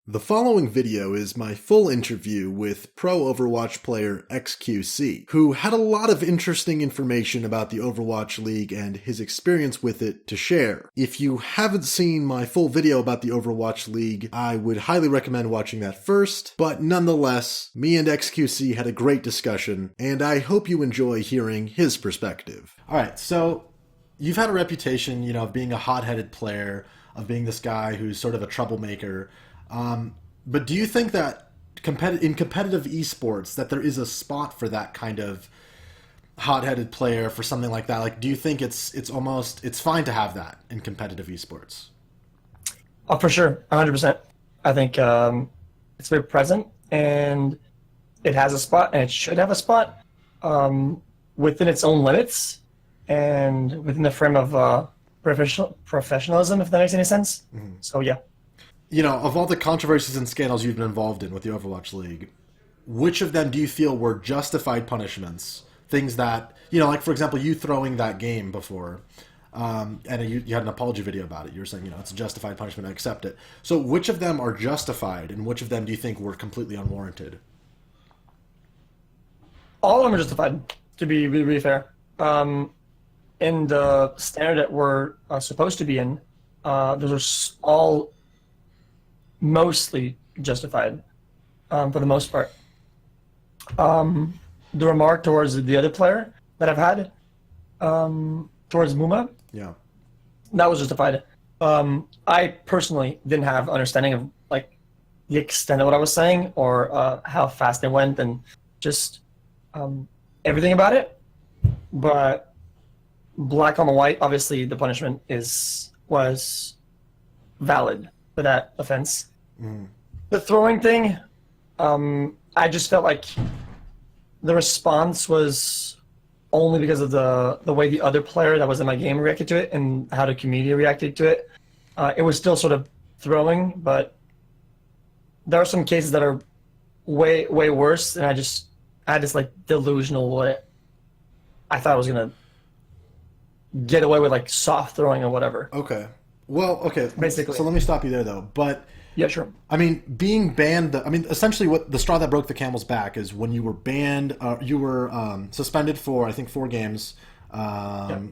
The following video is my full interview with pro Overwatch player xQc, who had a lot of interesting information about the Overwatch League and his experience with it to share. If you haven't seen my full video about the Overwatch League, I would highly recommend watching that first, but nonetheless, me and xQc had a great discussion, and I hope you enjoy hearing his perspective. Alright, so you've had a reputation, of being a hot-headed player, of being this guy who's sort of a troublemaker. But do you think that in competitive esports that there is a spot for that kind of hot-headed player, for something like that? Like, do you think it's fine to have that in competitive esports? Oh, for sure, 100%. I think it's very present, and it has a spot, and it should have a spot within its own limits and within the frame of professionalism, if that makes any sense. Mm-hmm. So, yeah. Of all the controversies and scandals you've been involved in with the Overwatch League, which of them do you feel were justified punishments? Things that, like, for example, you throwing that game before, and you had an apology video about it. You were saying, it's a justified punishment, I accept it. So which of them are justified, and which of them do you think were completely unwarranted? All of them are justified, to be really, really fair. In the standard that we're supposed to be in, those are all mostly justified, for the most part. The remark towards the other player that I've had, towards Muma, yeah, that was justified. I personally didn't have understanding of the extent of what I was saying, or how fast it went, and just everything about it. But black on the white, obviously the punishment was valid for that offense. Mm. The throwing thing, I just felt like the response was only because of the way the other player that was in my game reacted to it and how the community reacted to it. It was still sort of throwing, but there are some cases that are way, way worse, and I had this delusional way. I thought I was gonna get away with soft throwing or whatever. Okay. Well, okay. Basically. So let me stop you there, though. But yeah, sure. I mean, being banned. Essentially, what the straw that broke the camel's back is when you were banned. You were suspended for, I think, 4 games. Yeah.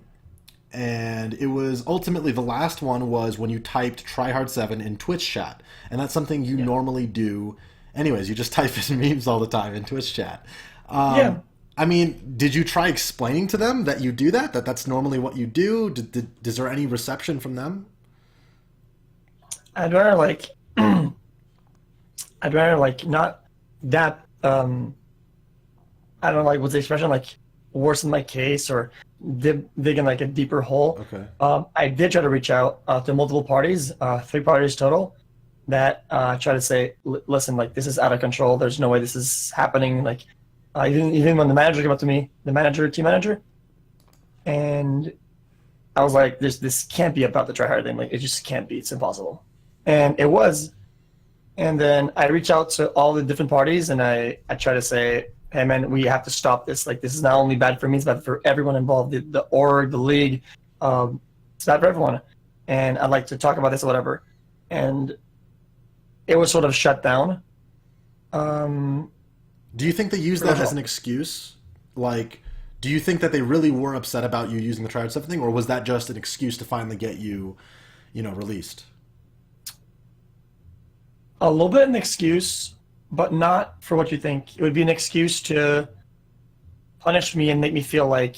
And it was ultimately the last one was when you typed tryhard7 in Twitch chat, and that's something you normally do. Anyways, you just type in memes all the time in Twitch chat. Yeah. I mean, did you try explaining to them that you do that? That's normally what you do? Is there any reception from them? I'd rather not that, I don't know, what's the expression, worsen my case or dig in a deeper hole. Okay. I did try to reach out to multiple parties, 3 parties total, that try to say, listen, this is out of control. There's no way this is happening. Even when the manager came up to me, team manager, and I was like, this can't be about the tryhard thing. It just can't be. It's impossible. And it was. And then I reached out to all the different parties, and I try to say, hey, man, we have to stop this. This is not only bad for me, it's bad for everyone involved, the org, the league. It's bad for everyone. And I'd like to talk about this or whatever. And it was sort of shut down. Do you think they used that as an excuse? Do you think that they really were upset about you using the tryhard7 thing, or was that just an excuse to finally get you, released? A little bit an excuse, but not for what you think. It would be an excuse to punish me and make me feel like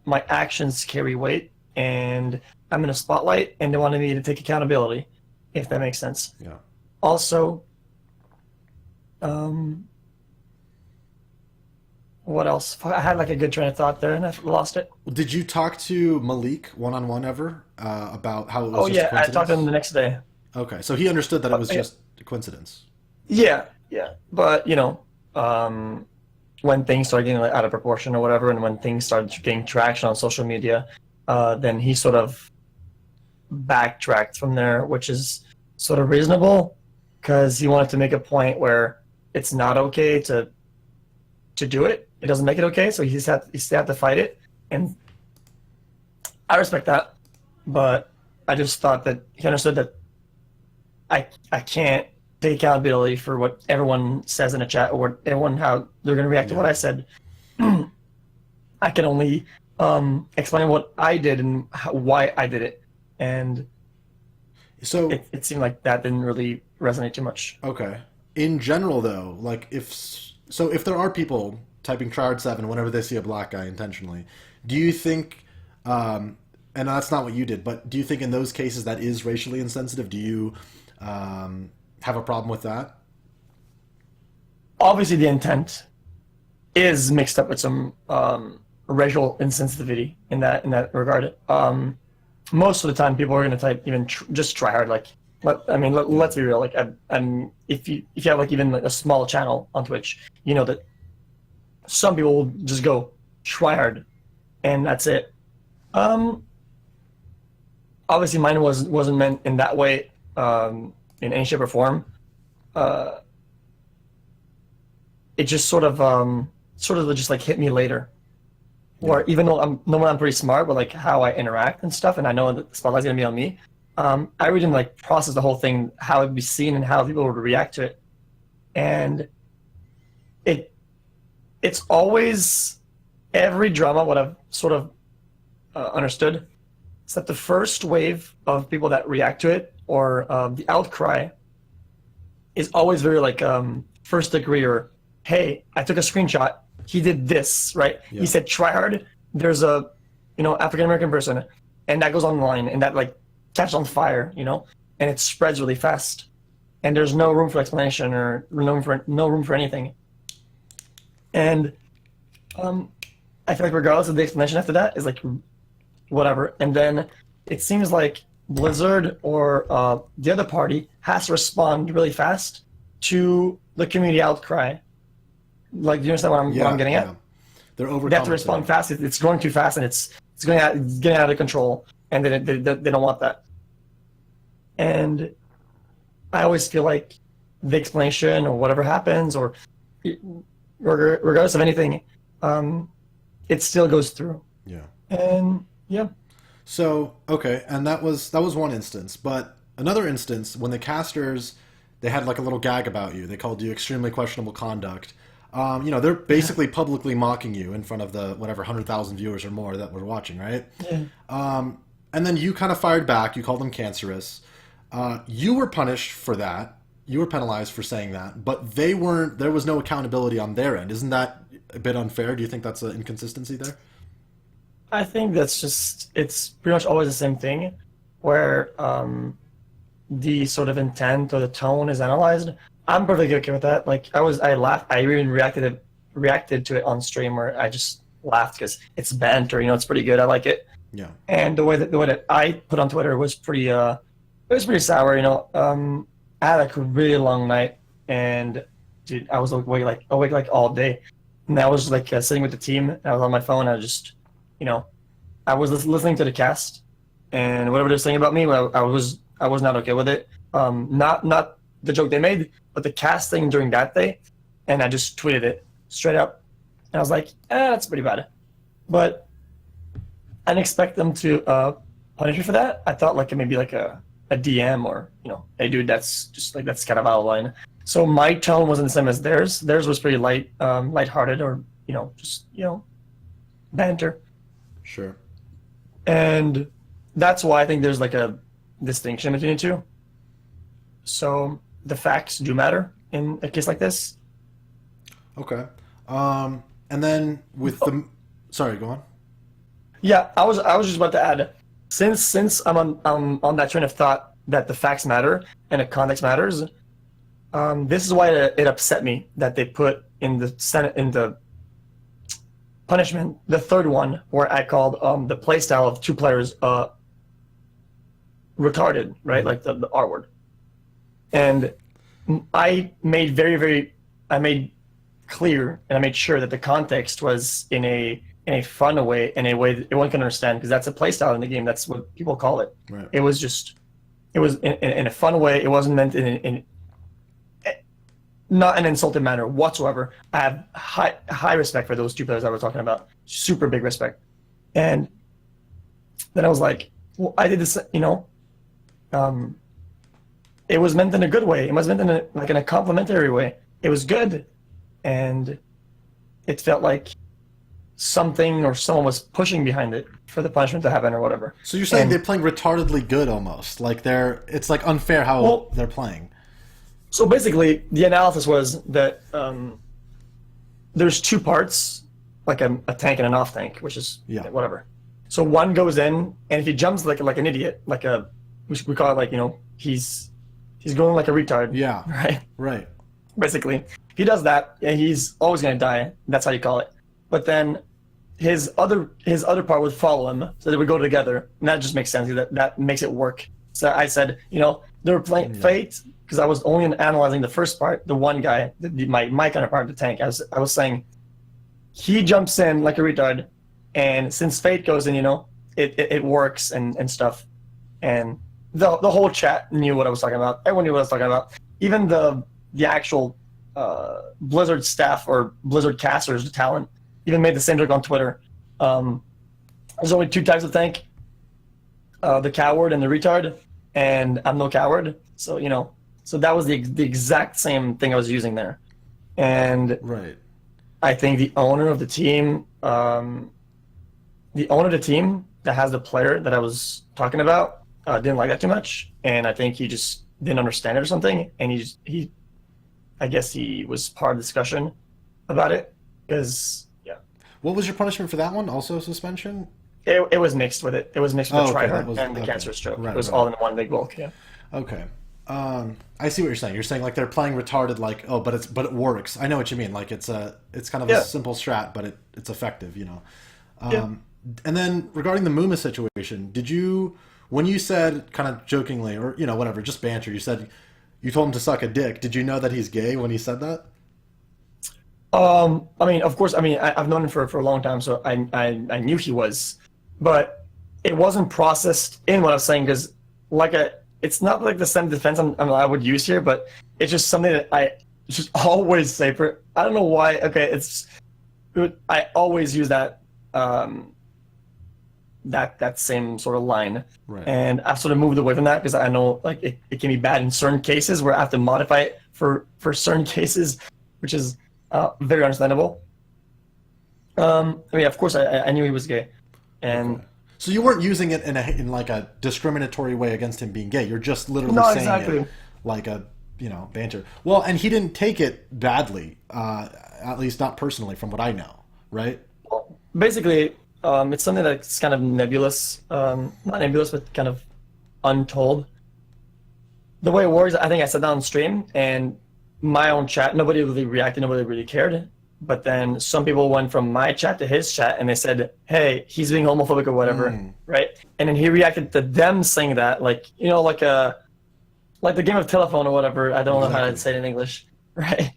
my actions carry weight and I'm in a spotlight and they wanted me to take accountability, if that makes sense. Yeah. Also, what else? I had a good train of thought there and I lost it. Did you talk to Malik one-on-one ever about how it was just a coincidence? I talked to him the next day. Okay, so he understood that it was just a coincidence. Yeah. But, when things started getting out of proportion or whatever, and when things started getting traction on social media, then he sort of backtracked from there, which is sort of reasonable, because he wanted to make a point where it's not okay to do it. It doesn't make it okay, so he still had to fight it, and I respect that. But I just thought that he understood that I can't take accountability for what everyone says in a chat or what everyone how they're going to react to what I said. I can only explain what I did and why I did it, and So it seemed like that didn't really resonate too much. okay. In general, though, like if there are people typing tryhard7 whenever they see a black guy intentionally, do you think, and that's not what you did, but do you think in those cases that is racially insensitive? Do you have a problem with that? Obviously, the intent is mixed up with some racial insensitivity in that regard. Most of the time, people are going to type even just try hard. Like, let's be real. Like, if you have like even like a small channel on Twitch, you know that some people will just go try hard, and that's it. Obviously, mine wasn't meant in that way, in any shape or form. It just sort of just like hit me later. Or even though I'm pretty smart, but like how I interact and stuff, and I know that the spotlight's gonna be on me, I really didn't like process the whole thing, how it'd be seen and how people would react to it, and it's always every drama. What I've sort of understood is that the first wave of people that react to it or the outcry is always very like first degree or hey, I took a screenshot. He did this, right? Yeah. He said, try hard. There's a, African-American person, and that goes online, and that like catches on fire, and it spreads really fast. And there's no room for explanation or no room for anything. And I feel like regardless of the explanation after that is like whatever. And then it seems like Blizzard or the other party has to respond really fast to the community outcry. Like, do you understand what I'm getting at? They're overcompensating. They have to respond fast. It's growing too fast, and it's getting out of control, and they don't want that. And I always feel like the explanation or whatever happens, or regardless of anything, it still goes through. Yeah. And yeah. So okay, and that was one instance, but another instance when the casters they had like a little gag about you. They called you extremely questionable conduct. They're basically publicly mocking you in front of the whatever 100,000 viewers or more that were watching, right? Yeah. And then you kind of fired back. You called them cancerous. You were punished for that. You were penalized for saying that, but they weren't. There was no accountability on their end. Isn't that a bit unfair? Do you think that's an inconsistency there? I think it's pretty much always the same thing, where the sort of intent or the tone is analyzed. I'm perfectly okay with that. Like I laughed. I even reacted to it on stream where I just laughed because it's banter. It's pretty good. I like it. Yeah. And the way that I put on Twitter was pretty. It was pretty sour. I had like a really long night, and dude, I was awake like all day, and I was like sitting with the team. And I was on my phone. I was just, I was listening to the cast, and whatever they're saying about me, I was not okay with it. Not the joke they made, but the casting during that day, and I just tweeted it straight up, and I was like, that's pretty bad. But I didn't expect them to punish me for that. I thought like it maybe like a DM or hey dude, that's kind of out of line. So my tone wasn't the same as theirs. Theirs was pretty lighthearted or just banter. Sure. And that's why I think there's like a distinction between the two. So the facts do matter in a case like this. Okay. And then with sorry, go on. Yeah, I was just about to add, since I'm on that train of thought that the facts matter and the context matters, this is why it upset me that they put in the punishment the third one where I called the playstyle of two players retarded, right? Like the R word. And I made clear and I made sure that the context was in a fun way, in a way that everyone can understand, because that's a playstyle in the game. That's what people call it. Right. It was in a fun way. It wasn't meant in not an insulting manner whatsoever. I have high respect for those two players I was talking about. Super big respect. And then I was like, well, I did this, it was meant in a good way. It was meant in a complimentary way. It was good, and it felt like something or someone was pushing behind it for the punishment to happen or whatever. So you're saying they're playing retardedly good almost, like it's like unfair how they're playing. So basically, the analysis was that there's two parts, like a tank and an off tank, which is whatever. So one goes in, and if he jumps like an idiot, we call it like, he's going like a retard. Yeah. Right. Basically, if he does that, he's always gonna die. That's how you call it. But then his other part would follow him, so they would go together, and that just makes sense. That makes it work. So I said, they were playing Fate, because I was only analyzing the first part. The one guy, my counterpart, the tank. I was saying he jumps in like a retard, and since Fate goes in, it works and stuff. And the whole chat knew what I was talking about. Everyone knew what I was talking about. Even the actual Blizzard staff or Blizzard casters, the talent, even made the same joke on Twitter. There's only two types of tank: the coward and the retard. And I'm no coward, so so that was the exact same thing I was using there. And I think the owner of the team, that has the player that I was talking about, didn't like that too much, and I think he just didn't understand it or something. And I guess he was part of the discussion about it, because What was your punishment for that one? Also suspension? It was mixed with it. It was mixed with the tryhard and the cancerous stroke. It was all in one big bulk. Yeah. Okay. I see what you're saying. You're saying like they're playing retarded, like, but it works. I know what you mean. Like it's kind of a simple strat, but it's effective. And then regarding the Muma situation, when you said kind of jokingly or whatever, just banter, you told him to suck a dick. Did you know that he's gay when he said that? I mean, of course. I mean, I've known him for a long time, so I knew he was, but it wasn't processed in what I was saying, because it's not like the self-defense I would use here, but it's just something that I just always say. I don't know why. Okay, I always use that that same sort of line, and I've sort of moved away from that, because I know like it can be bad in certain cases where I have to modify it for certain cases, which is very understandable. I mean, of course, I knew he was gay, and. Okay. So you weren't using it in like a discriminatory way against him being gay. You're just literally saying it like a banter. Well, and he didn't take it badly, at least not personally, from what I know, right? Well, basically, it's something that's kind of nebulous, not nebulous, but kind of untold. The way it works, I think I sat down on stream, and my own chat, nobody really reacted, nobody really cared. But then some people went from my chat to his chat, and they said, hey, he's being homophobic or whatever, right? And then he reacted to them saying that, like like the game of telephone or whatever. I don't know how to say it in English, right?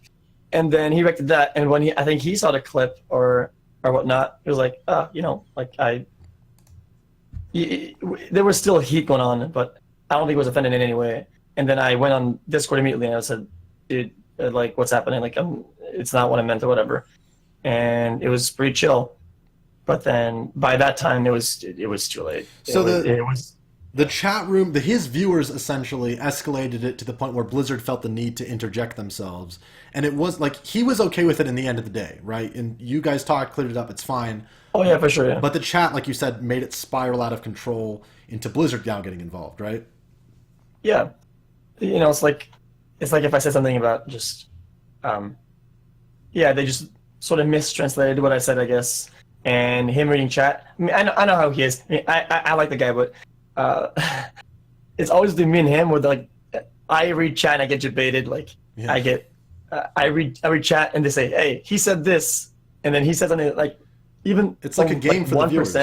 And then he reacted to that, and when I think he saw the clip or whatnot, it was like, there was still heat going on, but I don't think it was offended in any way. And then I went on Discord immediately, and I said, dude, like, what's happening? Like, it's not what I meant or whatever. And it was pretty chill. But then by that time, it was too late. So the chat room, his viewers essentially escalated it to the point where Blizzard felt the need to interject themselves. And it was like, he was okay with it in the end of the day, right? And you guys talked, cleared it up, it's fine. Oh yeah, for sure, yeah. But the chat, like you said, made it spiral out of control into Blizzard now getting involved, right? Yeah. It's like if I said something about just, they just sort of mistranslated what I said, I guess. And him reading chat, I mean, I know how he is. I mean, I like the guy, but it's always been me and him where like I read chat and I get debated. Like I read chat and they say, hey, he said this, and then he said something like even it's like a game for 1%. The viewers.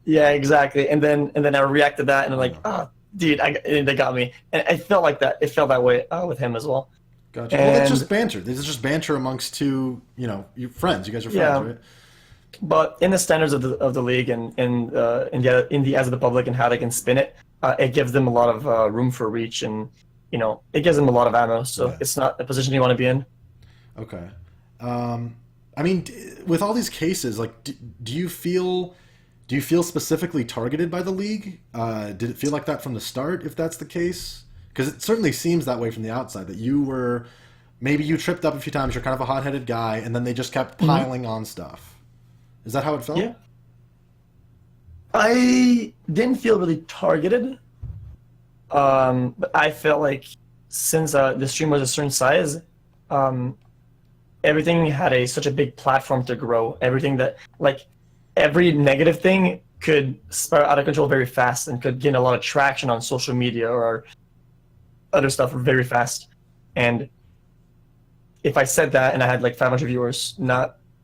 Yeah, exactly. And then I react to that, and I'm like, dude, they got me. And I felt like that. It felt that way with him as well. Gotcha. Well, it's just banter. This is just banter amongst two, your friends. You guys are friends, right? But in the standards of the league and in the eyes of the public and how they can spin it, it gives them a lot of room for reach, and it gives them a lot of ammo. So it's not a position you want to be in. Okay. I mean, with all these cases, like, do you feel specifically targeted by the league? Did it feel like that from the start? If that's the case, Because it certainly seems that way from the outside, that you were, maybe you tripped up a few times, you're kind of a hot-headed guy, and then they just kept piling on stuff. Is that how it felt? Yeah. I didn't feel really targeted, but I felt like since the stream was a certain size, everything had such a big platform to grow. Everything that, like, every negative thing could spiral out of control very fast and could gain a lot of traction on social media or other stuff very fast. And if I said that and I had like 500 viewers, and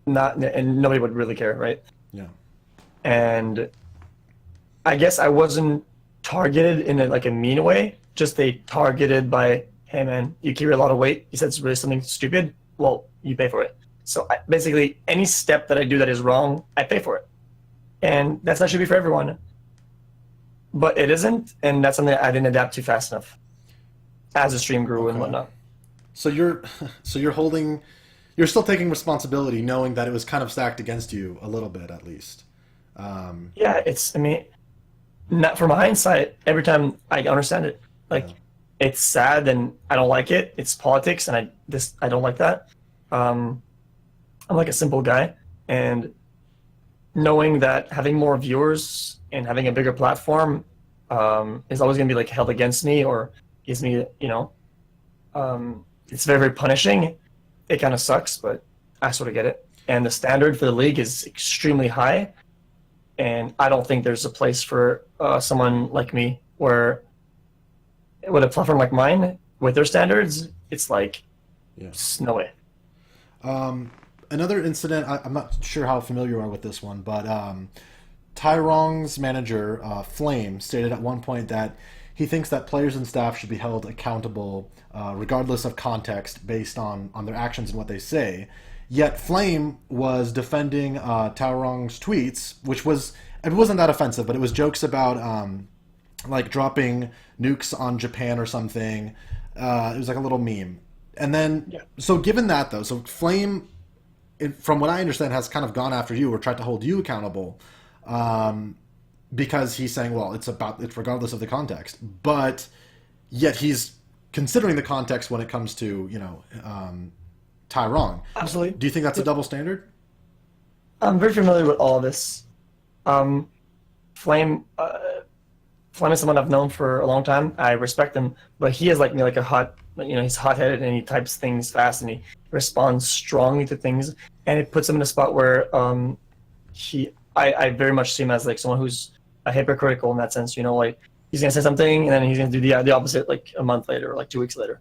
nobody would really care, right? Yeah. And I guess I wasn't targeted in a mean way. Just they targeted by, hey man, you carry a lot of weight. You said it's really something stupid. Well, you pay for it. So basically, any step that I do that is wrong, I pay for it. And that should be for everyone. But it isn't, and that's something I didn't adapt to fast enough as the stream grew and whatnot. So you're still taking responsibility, knowing that it was kind of stacked against you a little bit, at least. Yeah, not from hindsight, every time I understand it. It's sad and I don't like it. It's politics and I don't like that. I'm like a simple guy, and knowing that having more viewers and having a bigger platform is always going to be like held against me or gives me, it's very, very punishing. It kind of sucks, but I sort of get it. And the standard for the league is extremely high, and I don't think there's a place for someone like me where with a platform like mine, with their standards, it's like, no way. Another incident, I'm not sure how familiar you are with this one, but Tyrong's manager, Flame, stated at one point that he thinks that players and staff should be held accountable regardless of context based on their actions and what they say. Yet Flame was defending Tyrong's tweets, it wasn't that offensive, but it was jokes about like dropping nukes on Japan or something. It was like a little meme. And then, so given that though, so Flame, from what I understand, has kind of gone after you or tried to hold you accountable because he's saying, well, it's regardless of the context. But yet he's considering the context when it comes to, Tyrong. Absolutely. Do you think that's a double standard? I'm very familiar with all of this. Flame is someone I've known for a long time. I respect him, but he is like me, like he's hot-headed and he types things fast and he responds strongly to things, and it puts him in a spot where I very much see him as like someone who's hypocritical in that sense. Like he's gonna say something and then he's gonna do the opposite like a month later or like 2 weeks later.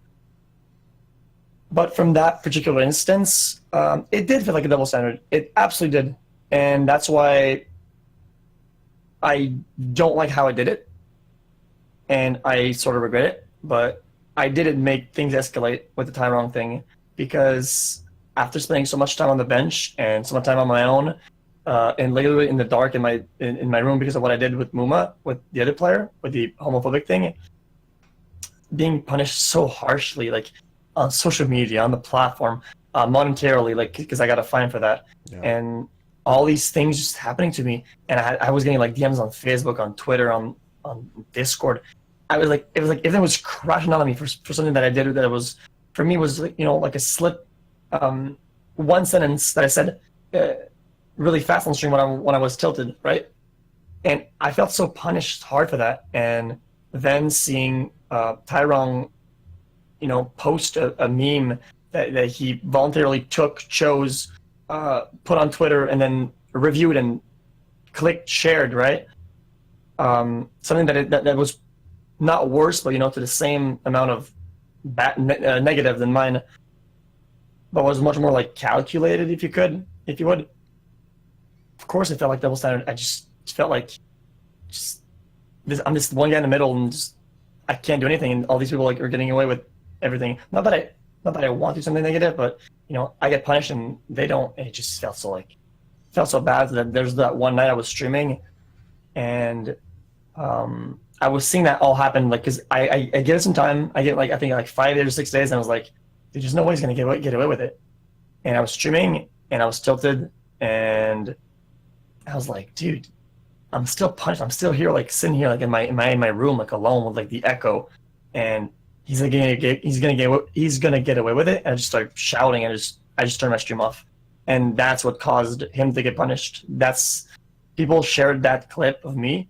But from that particular instance, it did feel like a double standard. It absolutely did, and that's why I don't like how I did it, and I sort of regret it. But I didn't make things escalate with the Tyrone thing, because after spending so much time on the bench and so much time on my own, and literally in the dark in my room because of what I did with Muma, with the other player, with the homophobic thing, being punished so harshly, like on social media, on the platform, monetarily, like because I got a fine for that, and all these things just happening to me, and I was getting like DMs on Facebook, on Twitter, on Discord. It was like everything was crashing out on me for something that I did that was, for me, was like a slip, one sentence that I said really fast on stream when I was tilted, right? And I felt so punished hard for that. And then seeing Tyrone, post a meme that he voluntarily chose, put on Twitter, and then reviewed and clicked shared, right? Something that was not worse, but to the same amount of negative than mine, but was much more like calculated, if you would. Of course, it felt like double standard. I just felt like I'm this one guy in the middle, and I can't do anything, and all these people like are getting away with everything. Not that I want to do something negative, but I get punished and they don't. It just felt so bad that there's that one night I was streaming, and I was seeing that all happen, like, because I get it some time. I get I think 5 days or 6 days, and I was like, there's no way he's gonna get away with it. And I was streaming and I was tilted, and I was like, dude, I'm still punished. I'm still here, like sitting here, like in my room, like alone with like the echo, and he's gonna get away with it. And I just started shouting, and I just turned my stream off, and that's what caused him to get punished. That's people shared that clip of me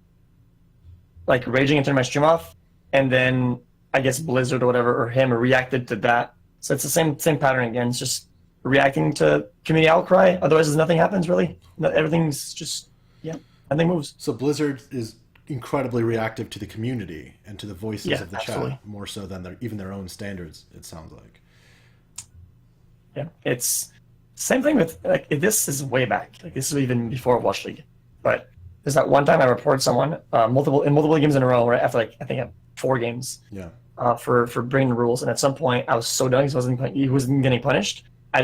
like raging and turning my stream off, and then I guess Blizzard or whatever or him reacted to that. So it's the same pattern again. It's just reacting to community outcry. Otherwise, nothing happens really. Everything's just nothing moves. So Blizzard is incredibly reactive to the community and to the voices of the chat, more so than even their own standards, it sounds like. Yeah, it's same thing with like this is way back. Like this is even before Watch League. But there's that one time I reported someone multiple games in a row, right after like I think 4 games. Yeah. For breaking the rules, and at some point I was so done. He wasn't getting punished. He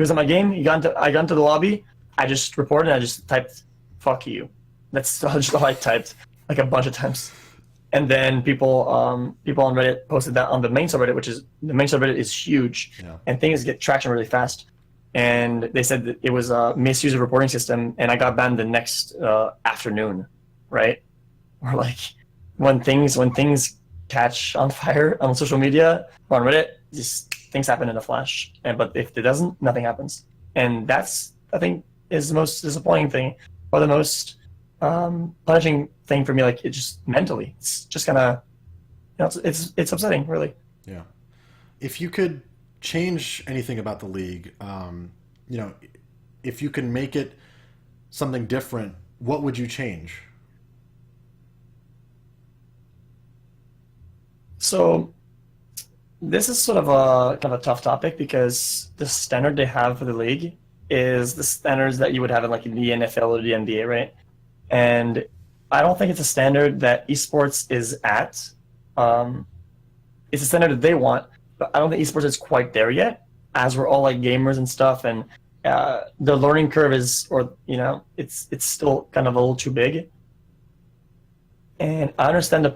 was in my game. I got into the lobby. I just reported. And I just typed "fuck you." That's just all I typed like a bunch of times. And then people on Reddit posted that on the main subreddit, is huge, and things get traction really fast. And they said that it was a misuse of reporting system, and I got banned the next afternoon, right? Or like when things catch on fire on social media or on Reddit, just things happen in a flash. But if it doesn't, nothing happens. And that's, I think, is the most disappointing thing, or the most punishing thing for me. Like it just mentally, it's just kind of, it's upsetting, really. Yeah. If you could change anything about the league, if you can make it something different, what would you change? So this is sort of a kind of a tough topic because the standard they have for the league is the standards that you would have in like the NFL or the NBA, right? And I don't think it's a standard that esports is at. It's a standard that they want, but I don't think esports is quite there yet, as we're all like gamers and stuff, and the learning curve is, it's still kind of a little too big. And I understand the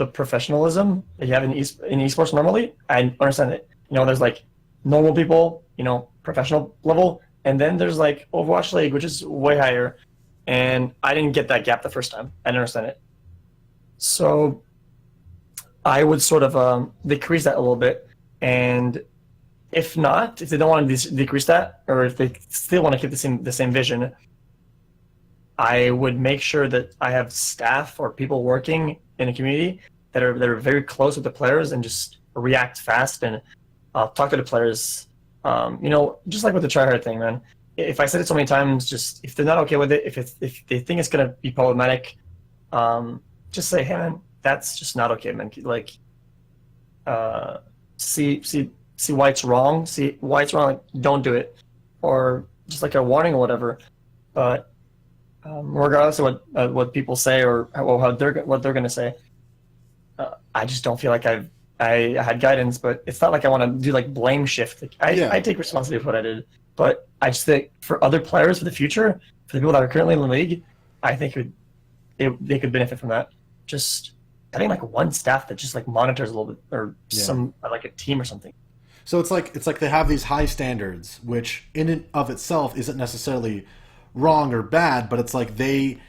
professionalism that you have in esports normally. I understand it. There's like normal people, professional level, and then there's like Overwatch League, which is way higher. And I didn't get that gap the first time. I didn't understand it. So I would sort of decrease that a little bit. And if they don't want to decrease that, or if they still want to keep the same vision, I would make sure that I have staff or people working in a community that are very close with the players and just react fast and talk to the players. Just like with the tryhard thing, man. If I said it so many times, just if they're not okay with it, if they think it's gonna be problematic, just say, hey man, that's just not okay, man. Like, see why it's wrong. See why it's wrong. Like, don't do it, or just like a warning or whatever. But regardless of what people say or what they're gonna say, I just don't feel like I had guidance. But it's not like I want to do like blame shift. Like, I take responsibility for what I did, but I just think for other players for the future, for the people that are currently in the league, I think they could benefit from that. Just having like one staff that just like monitors a little bit, or some like a team or something. So it's like they have these high standards, which in and of itself isn't necessarily wrong or bad, but it's like they,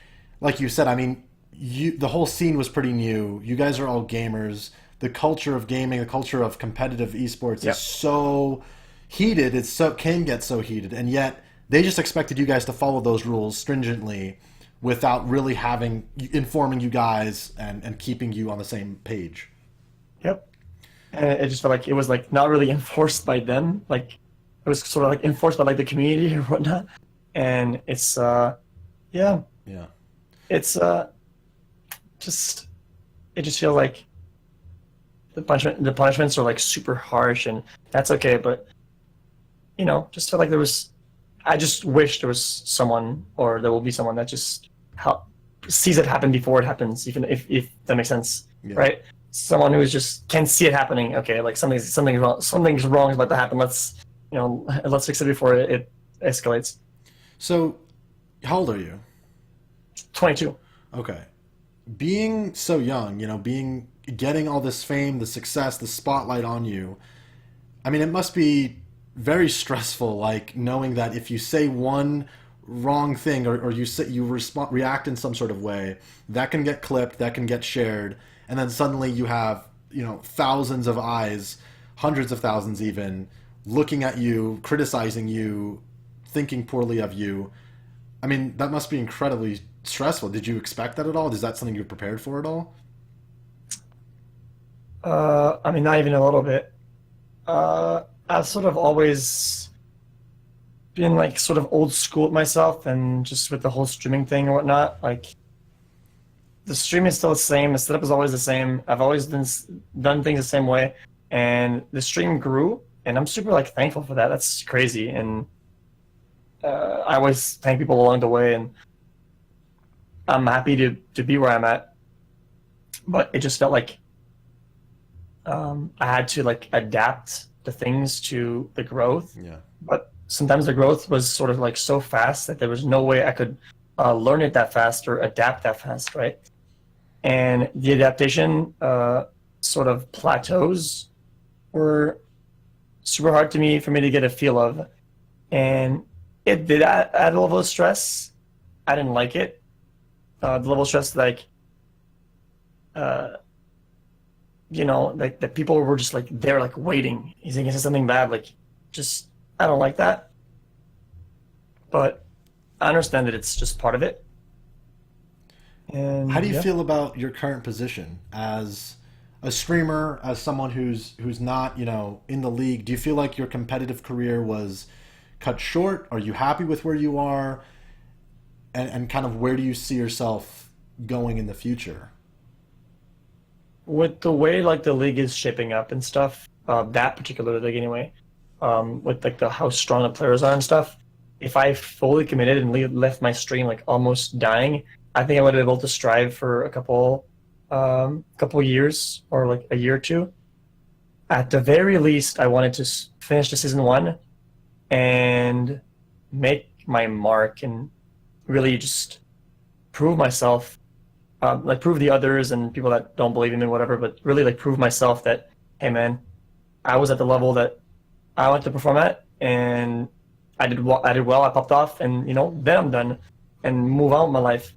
like you said, I mean, the whole scene was pretty new. You guys are all gamers. The culture of gaming, the culture of competitive esports is so heated. Can get so heated, and yet they just expected you guys to follow those rules stringently without really informing you guys and keeping you on the same page. Yep. And it just felt like it was like not really enforced by them. Like it was sort of like enforced by like the community or whatnot. And it's it's just it just feels like the punishments are like super harsh, and that's okay, but just felt like I just wish there was someone, or there will be someone that just sees it happen before it happens, even if that makes sense, right? Someone who just can see it happening. Okay, like something's wrong about to happen. Let's fix it before it escalates. So, how old are you? 22. Okay. Being so young, getting all this fame, the success, the spotlight on you, I mean, it must be very stressful, like knowing that if you say one wrong thing or you react in some sort of way, that can get clipped, that can get shared, and then suddenly you have, thousands of eyes, hundreds of thousands even, looking at you, criticizing you, thinking poorly of you. I mean, that must be incredibly stressful. Did you expect that at all? Is that something you prepared for at all? I mean, not even a little bit. I've sort of always been like sort of old school with myself, and just with the whole streaming thing and whatnot. Like the stream is still the same. The setup is always the same. I've always done things the same way, and the stream grew, and I'm super like thankful for that. That's crazy, and I always thank people along the way, and I'm happy to be where I'm at. But it just felt like I had to like adapt the things to the growth. Yeah. But sometimes the growth was sort of like so fast that there was no way I could learn it that fast or adapt that fast, right? And the adaptation sort of plateaus were super hard for me to get a feel of. And it did add a level of stress. I didn't like it. The level of stress, like, like the people were just like, they're like waiting. He's going to say something bad. Like, just, I don't like that. But I understand that it's just part of it. And how do you feel about your current position as a streamer, as someone who's not, in the league? Do you feel like your competitive career was cut short? Are you happy with where you are? And kind of where do you see yourself going in the future? With the way like the league is shaping up and stuff, that particular league anyway, with like how strong the players are and stuff, if I fully committed and left my stream like almost dying, I think I would be able to strive for a couple years or like a year or two. At the very least, I wanted to finish the season 1 and make my mark and really just prove myself, like prove the others and people that don't believe in me, whatever, but really like prove myself that, hey man, I was at the level that I wanted to perform at, and I did well, I popped off, and then I'm done and move on with my life.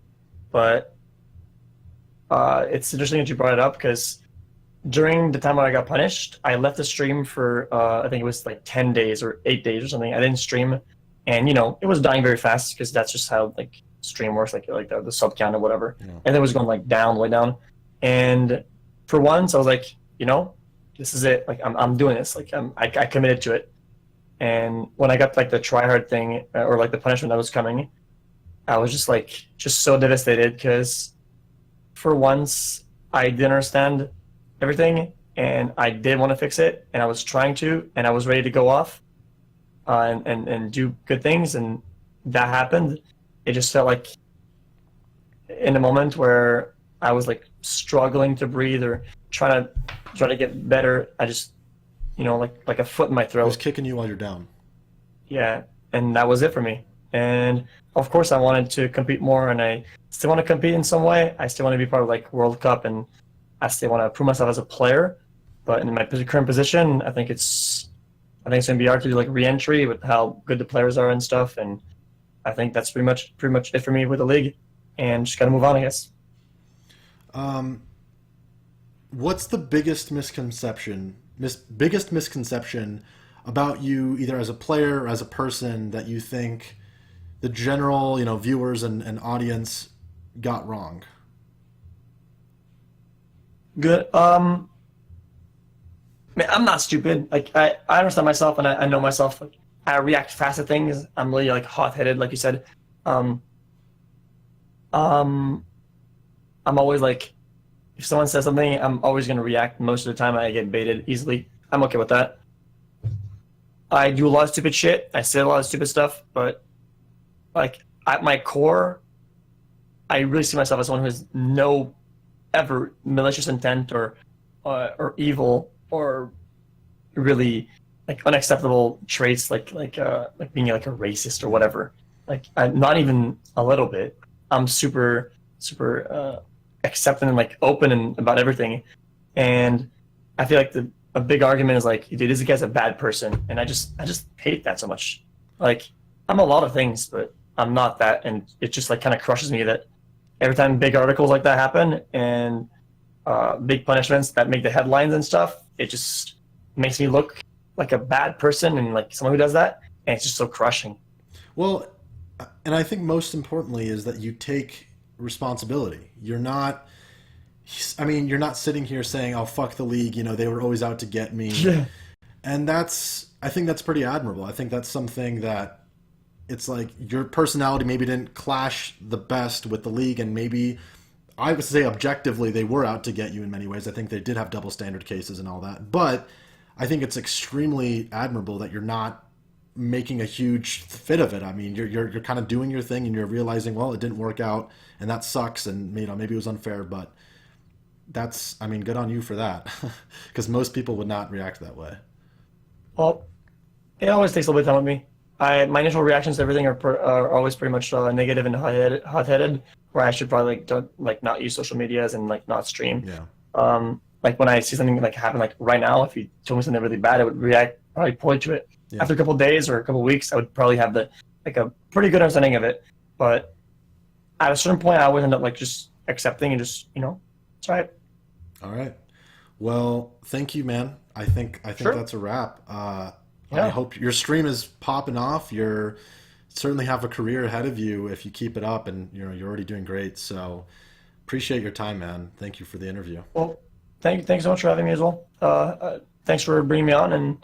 But it's interesting that you brought it up, because during the time when I got punished, I left the stream for I think it was like 10 days or 8 days or something. I didn't stream, and it was dying very fast, because that's just how like stream works, like the sub count or whatever. Yeah. And it was going like down, way down. And for once, I was like, this is it. Like I'm doing this. Like I committed to it. And when I got like the try hard thing, or like the punishment that was coming, I was just so devastated, because for once I didn't understand everything, and I did want to fix it, and I was trying to, and I was ready to go off and do good things, and that happened. It just felt like in a moment where I was like struggling to breathe or trying to get better, I just like a foot in my throat. It was kicking you while you're down. Yeah, and that was it for me. And of course, I wanted to compete more, and I still want to compete in some way. I still want to be part of like World Cup, and I still want to prove myself as a player. But in my current position, I think it's going to be hard to do like re-entry with how good the players are and stuff. And I think that's pretty much it for me with the league, and just got to move on, I guess. What's the biggest misconception about you, either as a player or as a person, that you think the general, viewers and audience got wrong? Good. Man, I'm not stupid. Like I understand myself, and I know myself. Like, I react fast to things. I'm really like hot-headed, like you said. I'm always like, if someone says something, I'm always gonna react. Most of the time, I get baited easily. I'm okay with that. I do a lot of stupid shit. I say a lot of stupid stuff, but like at my core, I really see myself as someone who has no ever malicious intent or evil or really like unacceptable traits, like being like a racist or whatever. Like not even a little bit. I'm super accepting and like open and about everything, and I feel like a big argument is like, dude, this guy's a bad person, and I just hate that so much. Like I'm a lot of things, but I'm not that, and it just like kind of crushes me that every time big articles like that happen, and big punishments that make the headlines and stuff, it just makes me look like a bad person and like someone who does that, and it's just so crushing. Well, and I think most importantly is that you take responsibility. You're not, I mean, you're not sitting here saying, "Oh, fuck the league," they were always out to get me. Yeah. And I think that's pretty admirable. I think that's something that it's like your personality maybe didn't clash the best with the league, and maybe I would say objectively they were out to get you in many ways. I think they did have double standard cases and all that. But I think it's extremely admirable that you're not making a huge fit of it. I mean, you're kind of doing your thing and you're realizing, well, it didn't work out and that sucks, and maybe it was unfair, but I mean, good on you for that. Because most people would not react that way. Well, it always takes a little bit of time with me. My initial reactions to everything are always pretty much negative and hot-headed, where I should probably don't not use social medias and not stream. Yeah. Like when I see something happen right now, if you told me something really bad, I would react probably poorly to it. Yeah. After a couple of days or a couple of weeks, I would probably have a pretty good understanding of it. But at a certain point, I would end up just accepting and just try it. All right. Well, thank you, man. I think Sure. that's a wrap. Yeah. I hope your stream is popping off. You're certainly have a career ahead of you if you keep it up, and you're already doing great. So appreciate your time, man. Thank you for the interview. Well, thanks so much for having me as well. Thanks for bringing me on and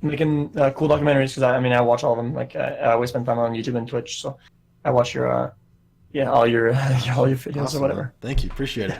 making cool documentaries, because I watch all of them. I always spend time on YouTube and Twitch, so I watch your all your videos Awesome, or whatever. man. Thank you. Appreciate it.